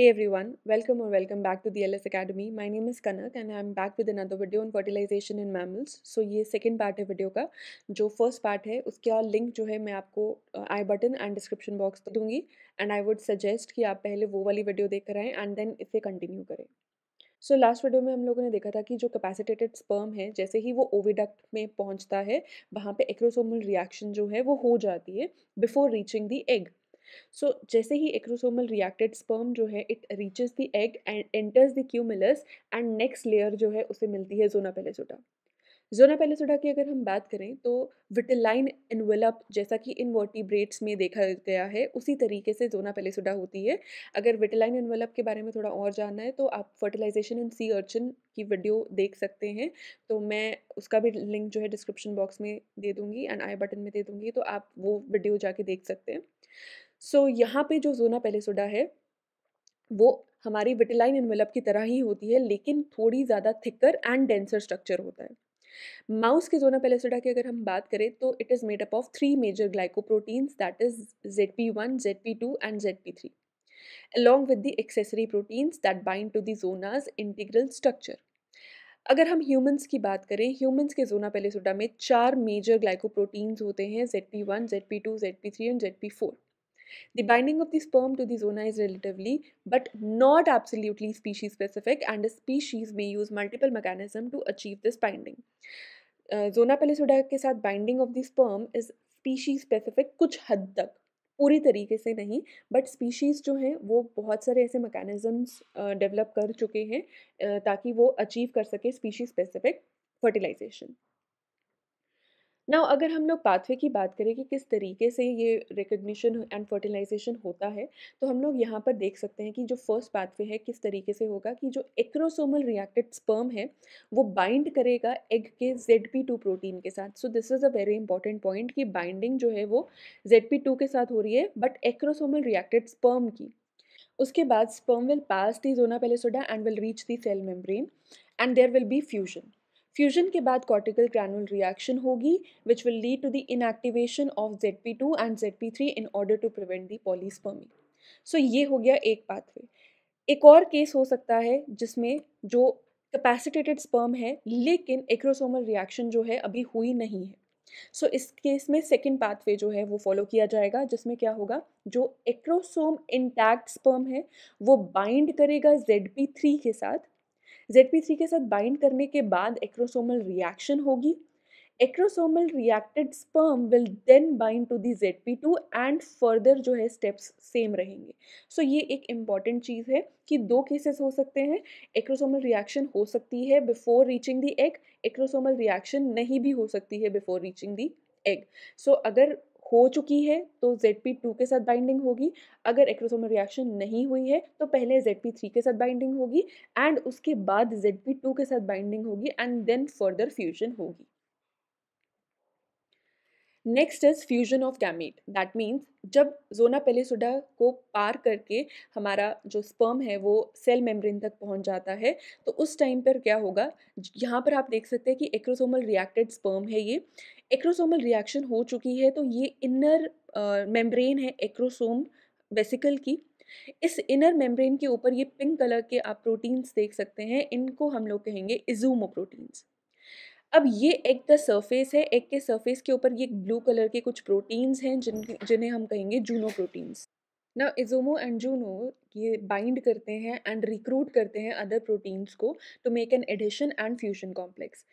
Hey everyone, welcome back to the LS Academy. My name is Kanak and I'm back with another video on fertilization in mammals. So ये second part है video का. जो first part है उसका link जो है मैं आपको आई बटन एंड डिस्क्रिप्शन बॉक्स में दूंगी एंड आई वुड सजेस्ट कि आप पहले वो वाली वीडियो देख कर आएँ एंड देन इसे कंटिन्यू करें. सो लास्ट वीडियो में हम लोगों ने देखा था कि जो कैपेसिटेटेड स्पर्म है जैसे ही वो ओविडक्ट में पहुंचता है वहाँ पे एक्रोसोमल रिएक्शन जो है वो हो जाती है बिफोर रीचिंग द एग. सो जैसे ही एक्रोसोमल रिएक्टेड स्पर्म जो है it reaches the egg and enters the cumulus and next layer जो है उसे मिलती है जोना पेलिसोडा. जोना पेलिसोडा की अगर हम बात करें तो विटिलाइन एनवेलप जैसा कि इनवर्टिब्रेट्स में देखा गया है उसी तरीके से जोना पेलिसोडा होती है. अगर विटिलाइन एनवेलप के बारे में थोड़ा और जानना है तो आप फर्टिलाइजेशन इन सी अर्चिन की वीडियो देख सकते हैं. तो मैं उसका भी लिंक जो है डिस्क्रिप्शन बॉक्स में दे दूंगी एंड आई बटन में दे दूंगी तो आप वो वीडियो जाके देख सकते हैं. सो यहाँ पे जो जोना पेलिसोडा है वो हमारी विटिलाइन एनवेलप की तरह ही होती है लेकिन थोड़ी ज़्यादा थिकर एंड डेंसर स्ट्रक्चर होता है. माउस के जोना पेलिसोडा की अगर हम बात करें तो it is made up of three major glycoproteins that is ZP1, ZP2 and ZP3 along with the accessory proteins that bind to the zona's integral structure. अगर हम ह्यूमंस की बात करें ह्यूमंस के जोना पेलिसोडा में चार मेजर ग्लाइकोप्रोटीन्स होते हैं ZP1, ZP2, ZP3 and ZP4. The binding of the sperm to the zona is relatively but not absolutely species specific and a species may use multiple mechanisms to achieve this binding. Zona pellisoda के साथ binding of the sperm is species specific कुछ हद तक, पूरी तरीके से नहीं, but species जो हैं वो बहुत सारे ऐसे मैकेनिज़म्स डेवलप कर चुके हैं ताकि वो अचीव कर सके स्पीशीज स्पेसिफिक फर्टिलाइजेशन. नाउ अगर हम लोग पाथवे की बात करें कि किस तरीके से ये रिकग्निशन एंड फर्टिलाइजेशन होता है तो हम लोग यहाँ पर देख सकते हैं कि जो फर्स्ट पाथवे है किस तरीके से होगा कि जो एक्रोसोमल रिएक्टेड स्पर्म है वो बाइंड करेगा एग के ZP2 प्रोटीन के साथ. So this is a very important point कि बाइंडिंग जो है वो ZP2 के साथ हो रही है बट एक्रोसोमल रिएक्टेड स्पर्म की. उसके बाद sperm will pass the zona pellicosa and will reach the cell membrane and there will be fusion. Fusion के बाद कॉर्टिकल ग्रैनुल रिएक्शन होगी which will lead to the inactivation of ZP2 and ZP3 in order to prevent the polyspermy. So ये हो गया एक pathway. एक और case हो सकता है जिसमें जो कैपेसिटेटेड स्पर्म है लेकिन एक्रोसोमल रिएक्शन जो है अभी हुई नहीं है. सो इस केस में सेकेंड पाथवे जो है वो फॉलो किया जाएगा जिसमें क्या होगा जो एक्रोसोम इंटैक्ट स्पर्म है वो बाइंड करेगा ZP3 के साथ. ZP3 के साथ बाइंड करने के बाद एक्रोसोमल रिएक्शन होगी. Acrosomal reacted sperm will then bind to the ZP2 and further जो है स्टेप्स सेम रहेंगे. सो ये एक इम्पॉर्टेंट चीज़ है कि दो केसेस हो सकते हैं. एक्रोसोमल रिएक्शन हो सकती है before reaching the egg, acrosomal reaction नहीं भी हो सकती है बिफोर रीचिंग द एग. सो अगर हो चुकी है तो ZP2 के साथ बाइंडिंग होगी. अगर एक्रोसोमल रिएक्शन नहीं हुई है तो पहले ZP3 के साथ बाइंडिंग होगी एंड उसके बाद ZP2 के साथ बाइंडिंग होगी एंड देन फर्दर फ्यूजन होगी. Next is fusion of gamete. That means जब जोना पेलिसोडा को पार करके हमारा जो स्पर्म है वो सेल मेम्ब्रेन तक पहुंच जाता है तो उस टाइम पर क्या होगा. यहाँ पर आप देख सकते हैं कि एक्रोसोमल रिएक्टेड स्पर्म है. ये एक्रोसोमल रिएक्शन हो चुकी है तो ये इनर मेम्ब्रेन है एक्रोसोम वेसिकल की. इस इनर मेम्ब्रेन के ऊपर ये पिंक कलर के आप प्रोटीन्स देख सकते हैं. इनको हम लोग कहेंगे इजूमो प्रोटीन्स. अब ये एग का सरफेस है. एग के सरफेस के ऊपर ये ब्लू कलर के कुछ प्रोटीन्स हैं जिन्हें हम कहेंगे जूनो प्रोटीन्स. ना इजोमो एंड जूनो ये बाइंड करते हैं एंड रिक्रूट करते हैं अदर प्रोटीन्स को to make an adhesion and fusion complex.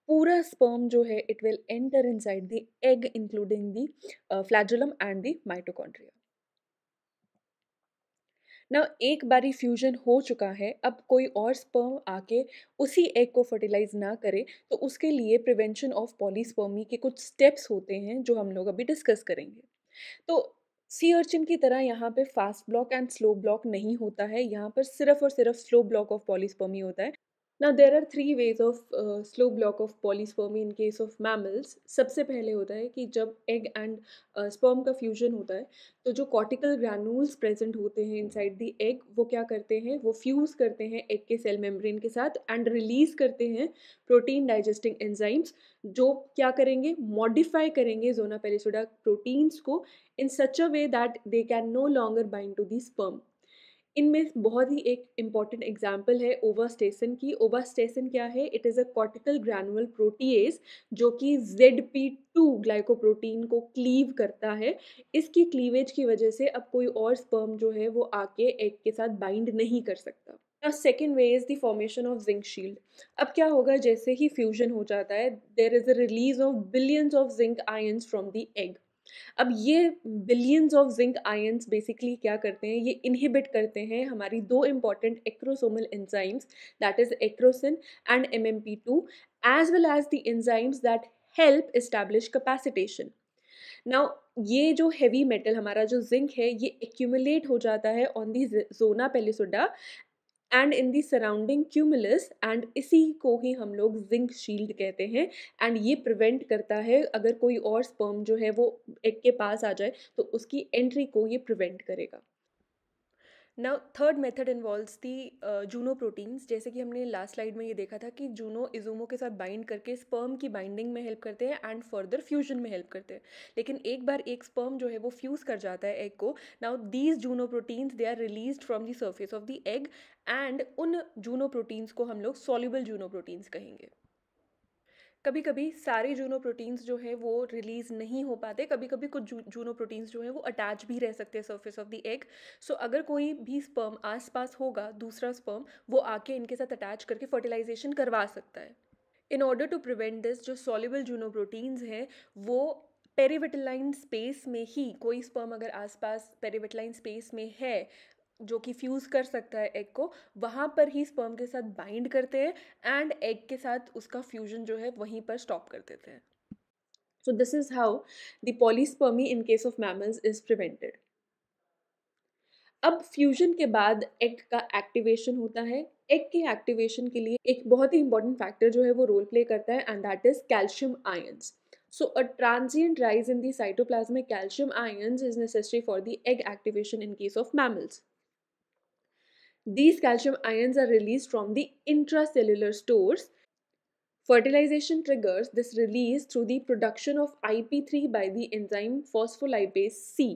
पूरा स्पर्म जो है it will enter inside the egg including the flagellum and the mitochondria. ना एक बारी फ्यूजन हो चुका है अब कोई और स्पर्म आके उसी एग को फर्टिलाइज ना करे तो उसके लिए प्रिवेंशन ऑफ पॉलीस्पर्मी के कुछ स्टेप्स होते हैं जो हम लोग अभी डिस्कस करेंगे. तो सी अर्चिन की तरह यहाँ पे fast block and slow block नहीं होता है. यहाँ पर सिर्फ और सिर्फ स्लो ब्लॉक ऑफ पॉलीस्पर्मी होता है. Now there are three ways of slow block of polyspermy in case of mammals. सबसे पहले होता है कि जब एग एंड स्पर्म का फ्यूजन होता है तो जो कॉर्टिकल ग्रैन्यूल्स प्रेजेंट होते हैं इनसाइड द एग वो क्या करते हैं वो फ्यूज करते हैं एग के सेल मेम्ब्रेन के साथ एंड रिलीज करते हैं प्रोटीन डाइजेस्टिंग एंजाइम्स जो क्या करेंगे मॉडिफाई करेंगे जोना पेलिसोडा प्रोटीन्स को in such a way that they can no longer bind to the sperm. इनमें बहुत ही एक इम्पॉर्टेंट एग्जांपल है ओवास्टेसिन की। ओवास्टेसिन क्या है? It is a cortical granule protease जो कि ZP2 ग्लाइकोप्रोटीन को क्लीव करता है। इसकी क्लीवेज की वजह से अब कोई और स्पर्म जो है वो आके एग के साथ बाइंड नहीं कर सकता। Second way is the formation of zinc shield. अब क्या होगा? जैसे ही फ्यूजन हो जाता है, there is a release of billions of zinc ions from the egg. अब ये billions of zinc ions basically क्या करते हैं? ये इनहिबिट करते हैं हमारी दो important acrosomal enzymes, that is acrosin and MMP2, as well as the enzymes that help establish capacitation. Now ये जो हेवी मेटल हमारा जो जिंक है, ये एक्यूमुलेट हो जाता है on the zona pellucida and in the surrounding cumulus, and इसी को ही हम लोग जिंक शील्ड कहते हैं। एंड ये प्रिवेंट करता है, अगर कोई और स्पर्म जो है वो एग के पास आ जाए तो उसकी एंट्री को ये प्रिवेंट करेगा। नाउ थर्ड मेथड इन्वॉल्व्स दी जूनो प्रोटीन्स। जैसे कि हमने लास्ट स्लाइड में ये देखा था कि जूनो इजोमो के साथ बाइंड करके स्पर्म की बाइंडिंग में हेल्प करते हैं एंड फर्दर फ्यूजन में हेल्प करते हैं। लेकिन एक बार एक स्पर्म जो है वो फ्यूज कर जाता है एग को, now these Juno proteins they are released from the surface of the egg, and उन जूनो प्रोटीन्स को हम लोग सॉल्युबल जूनो प्रोटीन्स कहेंगे। कभी कभी सारे जूनो प्रोटीन्स जो है वो रिलीज नहीं हो पाते, कभी कभी कुछ जूनो प्रोटीन्स जो है वो अटैच भी रह सकते हैं सर्फेस ऑफ द एग। सो अगर कोई भी स्पर्म आसपास होगा, दूसरा स्पर्म, वो आके इनके साथ अटैच करके फर्टिलाइजेशन करवा सकता है। In order to prevent this, जो सॉल्युबल जूनो प्रोटीन्स हैं वो पेरिविटलाइन स्पेस में ही, कोई स्पर्म अगर आसपास पेरिविटलाइन स्पेस में है जो कि फ्यूज़ कर सकता है एग को, वहाँ पर ही स्पर्म के साथ बाइंड करते हैं एंड एग के साथ उसका फ्यूजन जो है वहीं पर स्टॉप कर देते हैं। So this is how the polyspermy in case of mammals is prevented. अब फ्यूजन के बाद एग का एक्टिवेशन होता है। एग के एक्टिवेशन के लिए एक बहुत ही इंपॉर्टेंट फैक्टर जो है वो रोल प्ले करता है, and that is calcium ions. So a transient rise in the cytoplasmic calcium ions is necessary for the egg activation in case of mammals. These calcium ions are released from the intracellular stores. Fertilization triggers this release through the production of IP3 by the enzyme phospholipase C.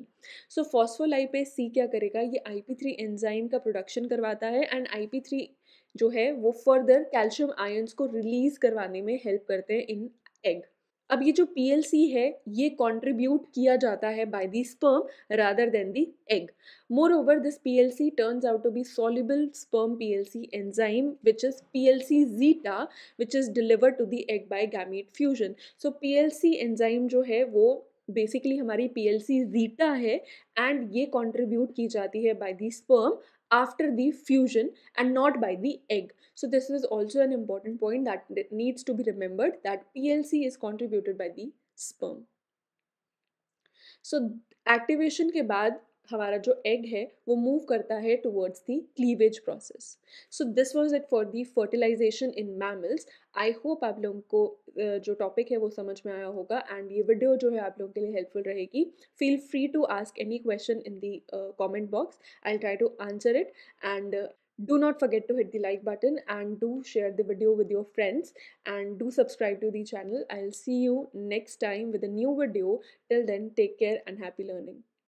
So phospholipase C क्या करेगा? ये IP3 enzyme का production करवाता है, and IP3 जो है वो further calcium ions को रिलीज करवाने में हेल्प करते हैं इन एग। अब ये जो PLC है, ये कंट्रीब्यूट किया जाता है by the sperm rather than the egg. Moreover, this PLC turns out to be soluble sperm PLC enzyme, which is PLC zeta, which is delivered to the egg by gamete fusion. So PLC enzyme जो है वो basically हमारी PLC zeta है, and ये contribute की जाती है by the sperm after the fusion and not by the egg. So this is also an important point that needs to be remembered, that PLC is contributed by the sperm. So activation के बाद हमारा जो egg है वो move करता है towards the cleavage process. So this was it for the fertilisation in mammals. I hope आप लोगों को जो टॉपिक है वो समझ में आया होगा, एंड ये वीडियो जो है आप लोगों के लिए हेल्पफुल रहेगी। Feel free to ask any question in the comment box, I try to answer it, and do not forget to hit the like button and do share the video with your friends, and do subscribe to the channel. I'll see you next time with a new video. Till then, take care and happy learning.